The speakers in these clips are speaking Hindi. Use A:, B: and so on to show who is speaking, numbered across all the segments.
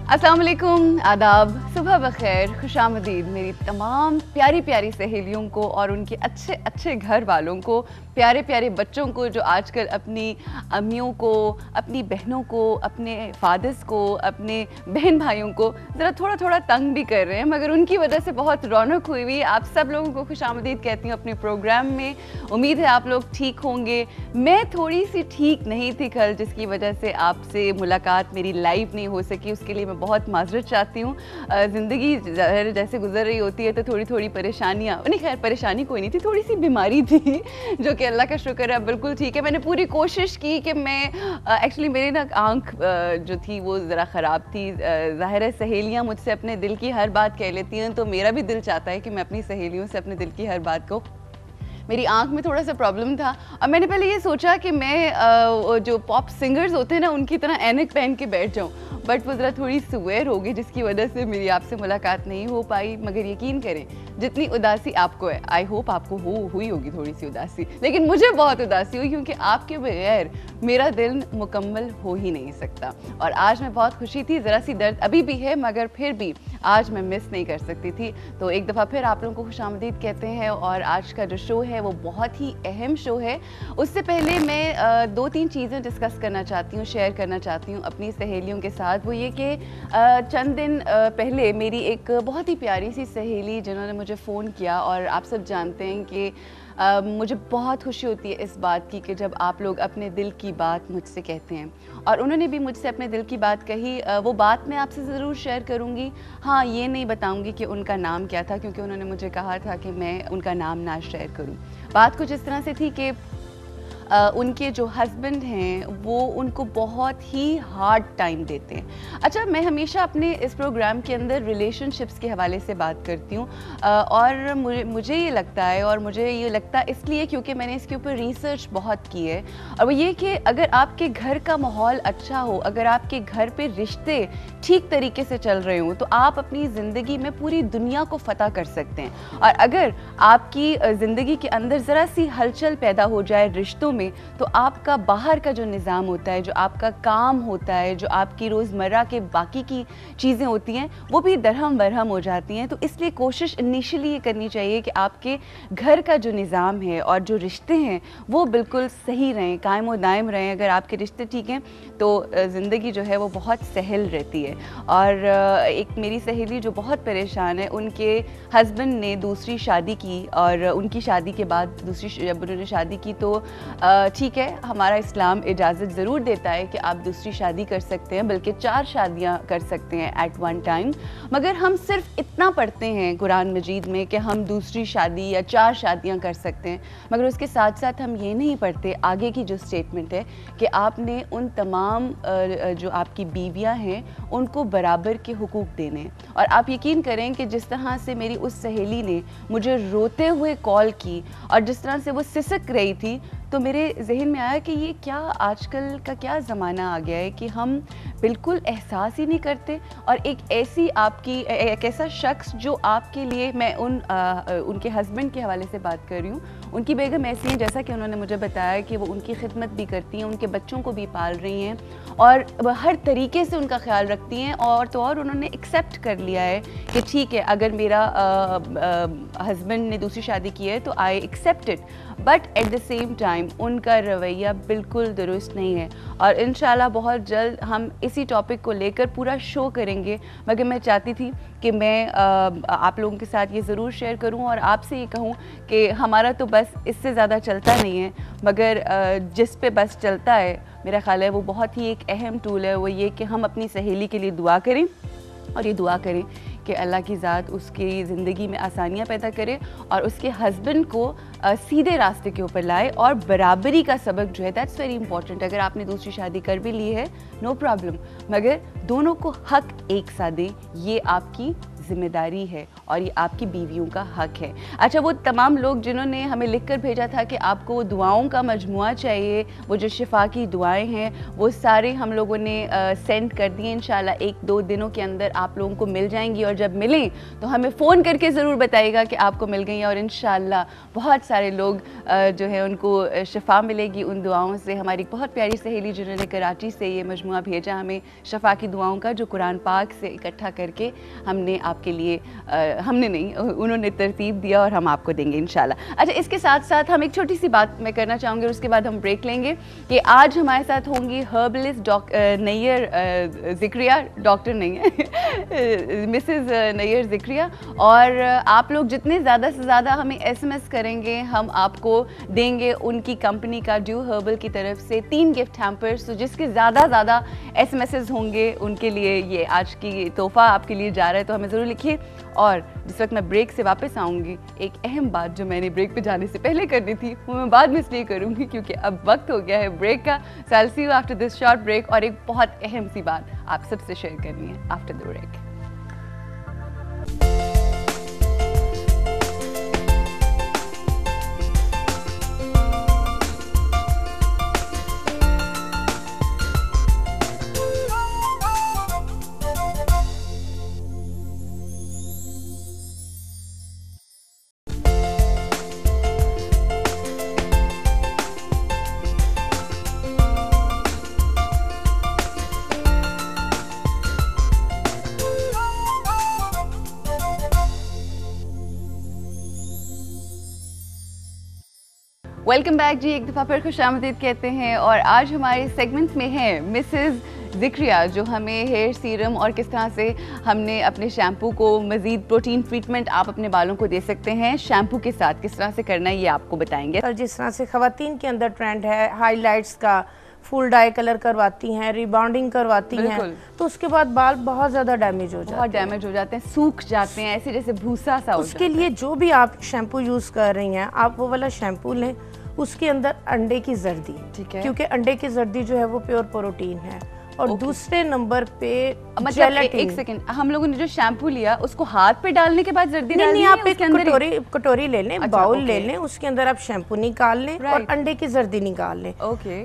A: अस्सलाम वालेकुम, आदाब, सुबह बखैर, खुशामदीद मेरी तमाम प्यारी प्यारी सहेलियों को और उनके अच्छे अच्छे घर वालों को, प्यारे प्यारे बच्चों को जो आजकल अपनी अम्मियों को, अपनी बहनों को, अपने फादर्स को, अपने बहन भाइयों को ज़रा थोड़ा थोड़ा तंग भी कर रहे हैं, मगर उनकी वजह से बहुत रौनक हुई हुई। आप सब लोगों को खुशामदीद कहती हूँ अपने प्रोग्राम में। उम्मीद है आप लोग ठीक होंगे। मैं थोड़ी सी ठीक नहीं थी कल, जिसकी वजह से आपसे मुलाकात मेरी लाइव नहीं हो सकी, उसके लिए मैं बहुत माजरत चाहती हूँ। ज़िंदगी जैसे गुजर रही होती है तो थोड़ी थोड़ी परेशानियाँ, नहीं खैर परेशानी कोई नहीं थी, थोड़ी सी बीमारी थी जो कि अल्लाह का शुक्र है बिल्कुल ठीक है। मैंने पूरी कोशिश की कि मैं एक्चुअली मेरी ना आँख जो थी वो ज़रा ख़राब थी। ज़ाहिर है सहेलियाँ मुझसे अपने दिल की हर बात कह लेती हैं, तो मेरा भी दिल चाहता है कि मैं अपनी सहेलियों से अपने दिल की हर बात को। मेरी आँख में थोड़ा सा प्रॉब्लम था और मैंने पहले ये सोचा कि मैं जो पॉप सिंगर्स होते हैं ना उनकी तरह ऐनक पहन के बैठ जाऊँ, बट वो ज़रा थोड़ी सवेर हो गई, जिसकी वजह से मेरी आपसे मुलाकात नहीं हो पाई। मगर यकीन करें जितनी उदासी आपको है, आई होप आपको हुई होगी थोड़ी सी उदासी, लेकिन मुझे बहुत उदासी हुई क्योंकि आपके बगैर मेरा दिल मुकम्मल हो ही नहीं सकता। और आज मैं बहुत खुशी थी, ज़रा सी दर्द अभी भी है मगर फिर भी आज मैं मिस नहीं कर सकती थी। तो एक दफ़ा फिर आप लोगों को खुशामदीद कहते हैं और आज का जो शो है वो बहुत ही अहम शो है। उससे पहले मैं दो तीन चीज़ें डिस्कस करना चाहती हूँ, शेयर करना चाहती हूँ अपनी सहेलियों के साथ। वो ये कि चंद दिन पहले मेरी एक बहुत ही प्यारी सी सहेली जिन्होंने मुझे फ़ोन किया, और आप सब जानते हैं कि मुझे बहुत खुशी होती है इस बात की कि जब आप लोग अपने दिल की बात मुझसे कहते हैं, और उन्होंने भी मुझसे अपने दिल की बात कही। वो बात मैं आपसे ज़रूर शेयर करूँगी। हाँ, ये नहीं बताऊँगी कि उनका नाम क्या था, क्योंकि उन्होंने मुझे कहा था कि मैं उनका नाम ना शेयर करूँ। बात कुछ इस तरह से थी कि उनके जो हस्बैंड हैं वो उनको बहुत ही हार्ड टाइम देते हैं। अच्छा, मैं हमेशा अपने इस प्रोग्राम के अंदर रिलेशनशिप्स के हवाले से बात करती हूँ, और मुझे ये लगता है, और मुझे ये लगता है इसलिए क्योंकि मैंने इसके ऊपर रिसर्च बहुत की है, और वो ये कि अगर आपके घर का माहौल अच्छा हो, अगर आपके घर पे रिश्ते ठीक तरीके से चल रहे हों, तो आप अपनी ज़िंदगी में पूरी दुनिया को फ़तह कर सकते हैं। और अगर आपकी ज़िंदगी के अंदर ज़रा सी हलचल पैदा हो जाए रिश्तों में, तो आपका बाहर का जो निज़ाम होता है, जो आपका काम होता है, जो आपकी रोज़मर्रा के बाकी की चीज़ें होती हैं, वो भी दरहम बरहम हो जाती हैं। तो इसलिए कोशिश इनिशियली ये करनी चाहिए कि आपके घर का जो निज़ाम है और जो रिश्ते हैं वो बिल्कुल सही रहें, कायम व दायम रहें। अगर आपके रिश्ते ठीक हैं तो ज़िंदगी जो है वो बहुत सहल रहती है। और एक मेरी सहेली जो बहुत परेशान है, उनके हस्बैंड ने दूसरी शादी की, और उनकी शादी के बाद जब उन्होंने शादी की तो ठीक है, हमारा इस्लाम इजाज़त ज़रूर देता है कि आप दूसरी शादी कर सकते हैं, बल्कि 4 शादियाँ कर सकते हैं एट वन टाइम। मगर हम सिर्फ इतना पढ़ते हैं कुरान मजीद में कि हम दूसरी शादी या 4 शादियाँ कर सकते हैं, मगर उसके साथ साथ हम ये नहीं पढ़ते आगे की जो स्टेटमेंट है कि आपने उन तमाम जो आपकी बीवियाँ हैं उनको बराबर के हुकूक देने हैं। और आप यकीन करें कि जिस तरह से मेरी उस सहेली ने मुझे रोते हुए कॉल की और जिस तरह से वो सिसक रही थी, तो मेरे जहन में आया कि ये क्या आजकल का क्या ज़माना आ गया है कि हम बिल्कुल एहसास ही नहीं करते। और एक ऐसा शख्स जो आपके लिए, मैं उनके हस्बैंड के हवाले से बात कर रही हूँ, उनकी बेगम ऐसी हैं जैसा कि उन्होंने मुझे बताया कि वो उनकी खिदमत भी करती हैं, उनके बच्चों को भी पाल रही हैं और हर तरीके से उनका ख्याल रखती हैं। और तो और उन्होंने एक्सेप्ट कर लिया है कि ठीक है, अगर मेरा हस्बैंड ने दूसरी शादी की है तो I accept it, but at the same time उनका रवैया बिल्कुल दुरुस्त नहीं है। और इंशाल्लाह बहुत जल्द हम इसी टॉपिक को लेकर पूरा शो करेंगे। मगर मैं चाहती थी कि मैं आप लोगों के साथ ये ज़रूर शेयर करूं और आपसे ये कहूं कि हमारा तो बस इससे ज़्यादा चलता नहीं है, मगर जिस पे बस चलता है मेरा ख़्याल है वो बहुत ही एक अहम टूल है। वो ये कि हम अपनी सहेली के लिए दुआ करें, और ये दुआ करें कि अल्लाह की ज़ात उसकी ज़िंदगी में आसानियाँ पैदा करे और उसके हस्बैंड को सीधे रास्ते के ऊपर लाए। और बराबरी का सबक जो है, दैट्स वेरी इंपॉर्टेंट। अगर आपने दूसरी शादी कर भी ली है, नो प्रॉब्लम, मगर दोनों को हक एक सा दें, ये आपकी जिम्मेदारी है और ये आपकी बीवियों का हक है। अच्छा, वो तमाम लोग जिन्होंने हमें लिखकर भेजा था कि आपको दुआओं का मजमुआ चाहिए, वो जो शिफा की दुआएं हैं वो सारे हम लोगों ने सेंड कर दिए। इंशाल्लाह 1-2 दिनों के अंदर आप लोगों को मिल जाएंगी और जब मिलें तो हमें फ़ोन करके ज़रूर बताइएगा कि आपको मिल गई और इंशाल्लाह बहुत सारे लोग जो है उनको शिफा मिलेगी उन दुआओं से। हमारी बहुत प्यारी सहेली जिन्होंने कराची से ये मजमुआ भेजा हमें शफा की दुआओं का, जो कुरान पाक से इकट्ठा करके हमने आपके लिए हमने नहीं, उन्होंने तरतीब दिया और हम आपको देंगे इंशाल्लाह। अच्छा, इसके साथ साथ हम एक छोटी सी बात मैं करना चाहूँगी और उसके बाद हम ब्रेक लेंगे कि आज हमारे साथ होंगी हर्बलिस्ट नैयर ज़िक्रिया, डॉक्टर नहीं है मिसेस नैयर ज़िक्रिया। और आप लोग जितने ज़्यादा से ज़्यादा हमें SMS करेंगे हम आपको देंगे उनकी कंपनी का ड्यू हर्बल की तरफ से 3 गिफ्ट हैम्पर्स। तो जिसके ज़्यादा SMS होंगे उनके लिए ये आज की तोहफ़ा आपके लिए जा रहा है, तो हमें ज़रूर लिखिए। और जिस वक्त मैं ब्रेक से वापस आऊँगी, एक अहम बात जो मैंने ब्रेक पे जाने से पहले करनी थी वो मैं बाद में इसलिए करूँगी क्योंकि अब वक्त हो गया है ब्रेक का। So I will see you after this short break. और एक बहुत अहम सी बात आप सबसे शेयर करनी है after the break. Welcome back जी, एक दफ़ा फिर खुशामदीद कहते हैं। और आज हमारे सेगमेंट में है मिसेस ज़िक्रिया जो हमें हेयर सीरम और किस तरह से हमने अपने शैम्पू को मज़ीद प्रोटीन ट्रीटमेंट आप अपने बालों को दे सकते हैं शैम्पू के साथ, किस तरह से करना है ये आपको बताएंगे।
B: और जिस तरह से ख़वातीन के अंदर ट्रेंड है हाईलाइट्स का, फुल डाई कलर करवाती हैं, रिबाउंडिंग करवाती हैं, तो उसके बाद बाल बहुत ज़्यादा डैमेज हो जाते हैं,
A: बहुत डैमेज हो जाते हैं, सूख जाते हैं, ऐसे जैसे भूसा सा हो जाता है।
B: उसके लिए जो भी आप शैम्पू यूज़ कर रही हैं आप वो वाला शैम्पू लें, उसके अंदर अंडे की जर्दी, ठीक है, क्योंकि अंडे की जर्दी जो है वो प्योर प्रोटीन है। और दूसरे नंबर पे
A: मतलब एक सेकंड, हम लोगों ने जो शैम्पू लिया उसको हाथ पे डालने के बाद जर्दी डालनी है?
B: आप एक कटोरी ले लें, बाउल ले लें, उसके अंदर आप शैम्पू निकाल लें और अंडे की जर्दी निकाल लें।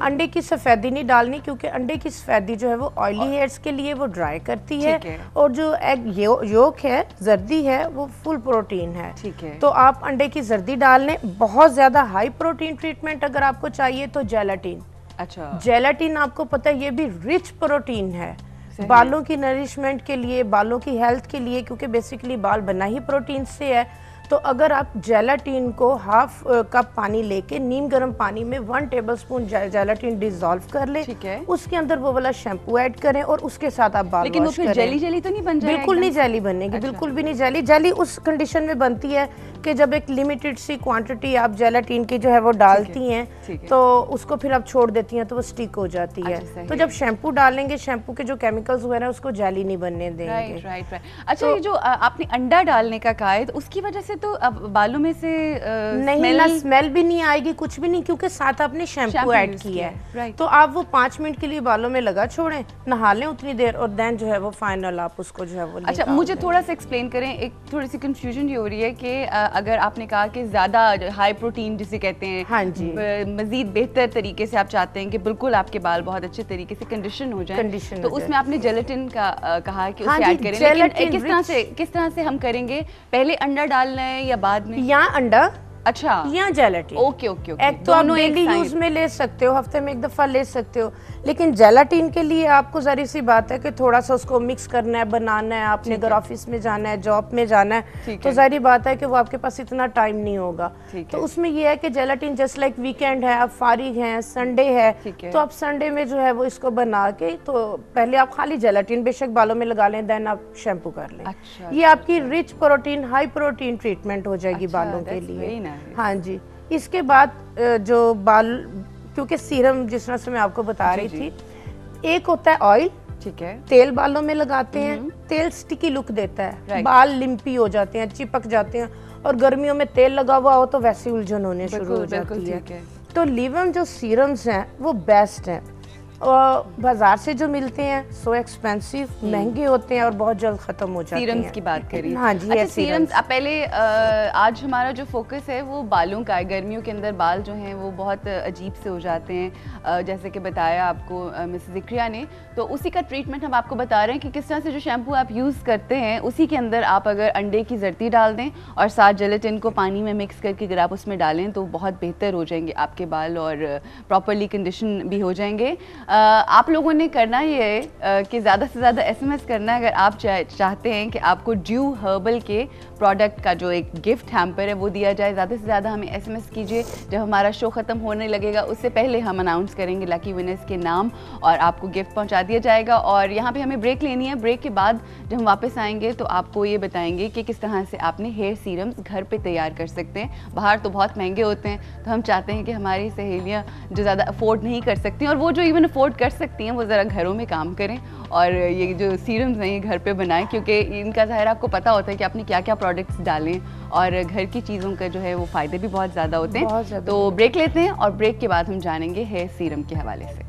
B: अंडे की सफेदी नहीं डालनी क्योंकि अंडे की सफेदी जो है वो ऑयली हेयर्स के लिए वो ड्राई करती है, और जो एग योक है, जर्दी है, वो फुल प्रोटीन है। ठीक है, तो आप अंडे की जर्दी डाल लें। बहुत ज्यादा हाई प्रोटीन ट्रीटमेंट अगर आपको चाहिए तो जेलाटिन। अच्छा, जेलाटिन आपको पता है ये भी रिच प्रोटीन है बालों की नरिशमेंट के लिए, बालों की हेल्थ के लिए, क्योंकि बेसिकली बाल बना ही प्रोटीन से है। तो अगर आप जेलाटिन को हाफ कप पानी लेके नीम गर्म पानी में 1 टेबलस्पून जेलाटिन डिसॉल्व कर ले, ठीक है, उसके अंदर वो वाला शैम्पू ऐड करें और उसके साथ आप बाल
A: लेकिन वो फिर जेली तो नहीं बन जाएगा?
B: बिल्कुल नहीं जेली बनेगी। अच्छा। बिल्कुल भी नहीं जेली। जेली उस कंडीशन में बनती है कि जब एक लिमिटेड सी क्वांटिटी आप जेलाटिन की जो है वो डालती हैं तो उसको फिर आप छोड़ देती हैं तो वो स्टिक हो जाती है। तो जब शैम्पू डालेंगे, शैम्पू के जो केमिकल्स हुए हैं उसको जेली नहीं बनने देंगे। राइट।
A: अच्छा, ये जो आपने अंडा डालने का कहा है तो उसकी वजह से तो अब बालों में से
B: नहीं ना स्मेल भी नहीं आएगी, कुछ भी नहीं, क्योंकि साथ आपने शैम्पू ऐड किया है। तो आप वो 5 मिनट के लिए बालों में लगा छोड़ें, नहा लें उतनी देर, और देन जो है वो फाइनल आप उसको जो है वो।
A: अच्छा, मुझे थोड़ा सा एक्सप्लेन करें, एक थोड़ी सी कंफ्यूजन ये हो रही है कि अगर आपने कहा कि ज्यादा हाई प्रोटीन जिसे कहते हैं, हाँ जी, मजीद बेहतर तरीके से आप चाहते हैं कि बिल्कुल आपके बाल बहुत अच्छे तरीके से कंडीशन हो जाए, तो उसमें आपने जेलेटिन का कहा है कि उसे ऐड करें, लेकिन किस तरह से हम करेंगे? पहले अंडा डालना है या बाद में?
B: या अंडा,
A: अच्छा,
B: या जेलाटिन।
A: Okay okay okay.
B: एक तो आप डेली यूज में ले सकते हो, हफ्ते में 1 दफा ले सकते हो, लेकिन जेलाटिन के लिए आपको जरी सी बात है कि थोड़ा सा उसको मिक्स करना है, बनाना है, आपने अगर ऑफिस में जाना है, जॉब में जाना है, तो जारी बात है कि वो आपके पास इतना टाइम नहीं होगा। तो उसमें ये है कि जेलाटिन जस्ट लाइक वीकेंड है, आप फारिग हैं, संडे है, तो आप संडे में जो है वो इसको बना के, तो पहले आप खाली जेलाटिन बेशक बालों में लगा लें, देन आप शैम्पू कर लें। ये आपकी rich protein, high protein treatment हो जाएगी बालों के लिए। हाँ जी। इसके बाद जो बाल, क्योंकि सीरम जिस तरह से मैं आपको बता रही थी, एक होता है ऑयल, ठीक है, तेल बालों में लगाते हैं, तेल स्टिकी लुक देता है, बाल लिम्पी हो जाते हैं, चिपक जाते हैं, और गर्मियों में तेल लगा हुआ हो तो वैसे उलझन होने शुरू हो जाती है। तो लिवम जो सीरम्स हैं वो बेस्ट हैं, बाजार से जो मिलते हैं सो एक्सपेंसिव, महंगे होते हैं और बहुत जल्द खत्म हो जाते हैं।
A: सीरम्स की बात करिए।
B: हाँ जी,
A: अच्छा, सीरम्स पहले आज हमारा जो फोकस है वो बालों का है। गर्मियों के अंदर बाल जो हैं वो बहुत अजीब से हो जाते हैं, जैसे कि बताया आपको मिसेस ज़िक्रिया ने, तो उसी का ट्रीटमेंट हम आपको बता रहे हैं कि किस तरह से जो शैम्पू आप यूज़ करते हैं उसी के अंदर आप अगर अंडे की जर्ती डाल दें और साथ जेलेटिन को पानी में मिक्स करके अगर आप उसमें डालें तो बहुत बेहतर हो जाएंगे आपके बाल और प्रॉपरली कंडीशन भी हो जाएंगे। आप लोगों ने करना ये है कि ज़्यादा से ज़्यादा SMS करना है अगर आप चाहते हैं कि आपको ड्यू हर्बल के प्रोडक्ट का जो एक गिफ्ट हैम्पर है वो दिया जाए। ज़्यादा से ज़्यादा हमें SMS कीजिए। जब हमारा शो ख़त्म होने लगेगा उससे पहले हम अनाउंस करेंगे लकी विनर्स के नाम और आपको गिफ्ट पहुंचा दिया जाएगा। और यहाँ पे हमें ब्रेक लेनी है। ब्रेक के बाद जब हम वापस आएंगे तो आपको ये बताएंगे कि किस तरह से आपने हेयर सीरम्स घर पे तैयार कर सकते हैं। बाहर तो बहुत महंगे होते हैं, तो हम चाहते हैं कि हमारी सहेलियाँ जो ज़्यादा अफोर्ड नहीं कर सकती और वो जो इवन अफोर्ड कर सकती हैं वो ज़रा घरों में काम करें और ये जो सीरम्स हैं ये घर पे बनाएं, क्योंकि इनका ज़ाहिर आपको पता होता है कि आपने क्या क्या प्रोडक्ट्स डालें और घर की चीज़ों का जो है वो फ़ायदे भी बहुत ज़्यादा होते हैं। तो ब्रेक लेते हैं और ब्रेक के बाद हम जानेंगे हेयर सीरम के हवाले से।